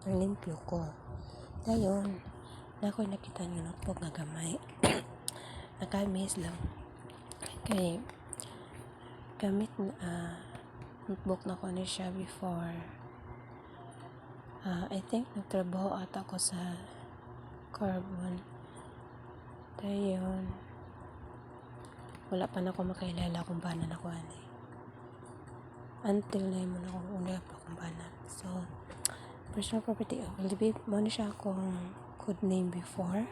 limpyo ko. Dayon, na ako'y nakita ng notebook nga gamay. Nakamis lang. Kay, gamit notebook na ko na siya before. I think nagtrabaho ata ako sa Carbon. Dayon, wala pa na ako makailala kung paano na ko ani. Until na yun akong una pa kung paano. So, personal property of Olive Beef. Muna siya akong code name before.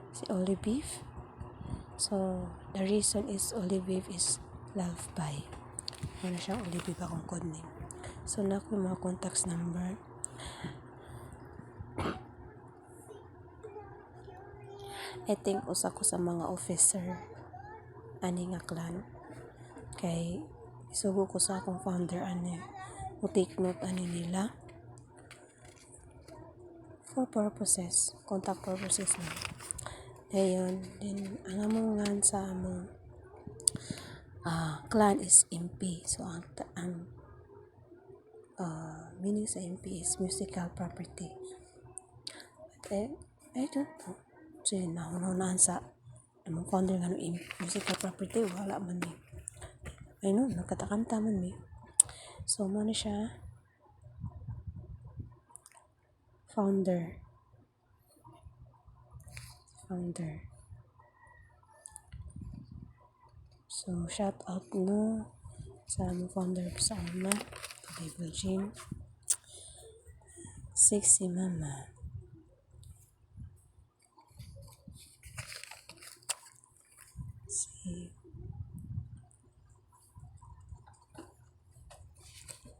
Si Olive Beef. So, the reason is Olive Beef is loved by. Muna siya Olive Beef akong code name. So, na ako yung mga contacts number. I think usa ko sa mga officer ani nga clan. Kay isugo ko sa akong founder ani. Take note ani nila. For purposes, contact purposes na. Ayun, then ang among ngan sa among clan is MP. So ang meaning sa MP is musical property. But I don't know. So yun, nahunaan sa among founder nga no musical property, wala man ni. I know, nagkatakanta man mi. So mo na siya founder. So shout out no sa among founder sa una, Bible Gym. Sexy Mama.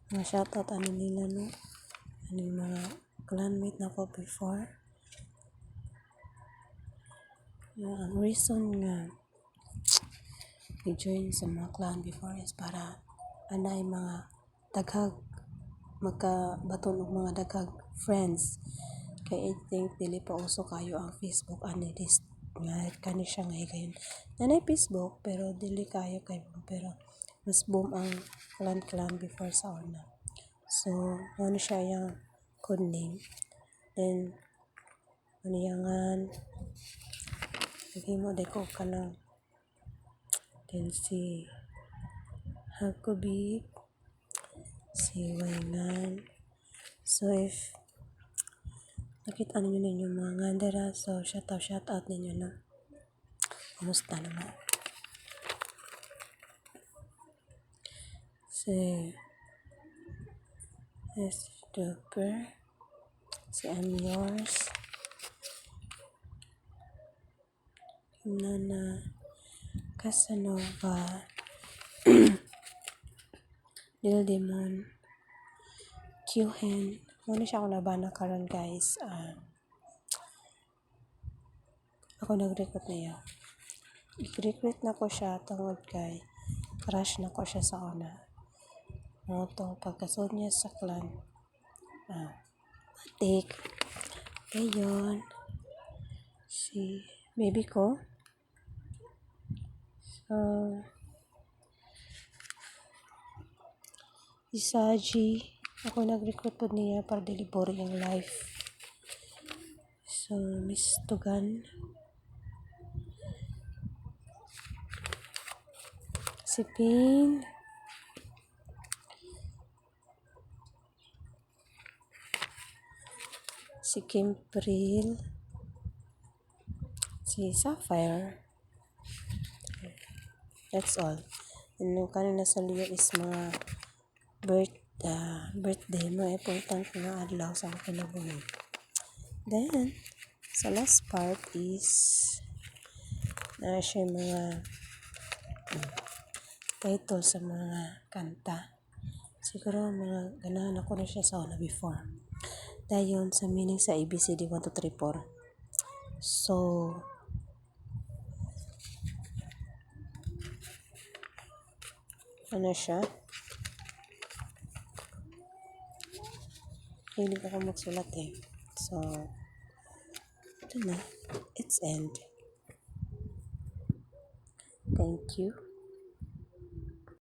Mga shoutout ano nila no, ano yung mga clanmate na ko before. Ang reason nga i-join sa mga clan before is para anay mga daghag magkabaton og mga daghag friends. Kay I think dili pa uso kayo ang Facebook ani this nga kani siya nga higayon. Nanay Facebook pero dili kayo kay pero mas boom ang clan before sa una. So, ano siya yung code name. Then, ano yangan, lagi mo deko ka lang. Then, si Hakubi, si Waingan. So, if nakita ninyo mga ngandera, so shout out ninyo na. Kumusta naman? Si Doper, si I'm Yours, Nana Casanova, Lil Demon, Q-Hen. Muna siya ako nabana karon guys. Ako nag-recruit na yan. I-recruit na ko siya tungod kay crush na ko siya sa una. Itong pagkasod niya sa clan. Take. Ngayon, si baby ko. Si Saji. Ako nag-recruit po niya para delivery yung life. So, Miss Tugan. Si Pin. Si Kimpril, si Sapphire. That's all. And yung kanina sa liyo is mga birthday mo. Important na adlaw sa kinabuhi. Then, sa last part is na siya mga title sa mga kanta. Siguro mga ganahan ako na siya sa una before. Dayon sa meaning sa ABCD 1, 2, 3, 4. So, ano siya? Hindi ako magsulat eh. So, ito na. It's end. Thank you.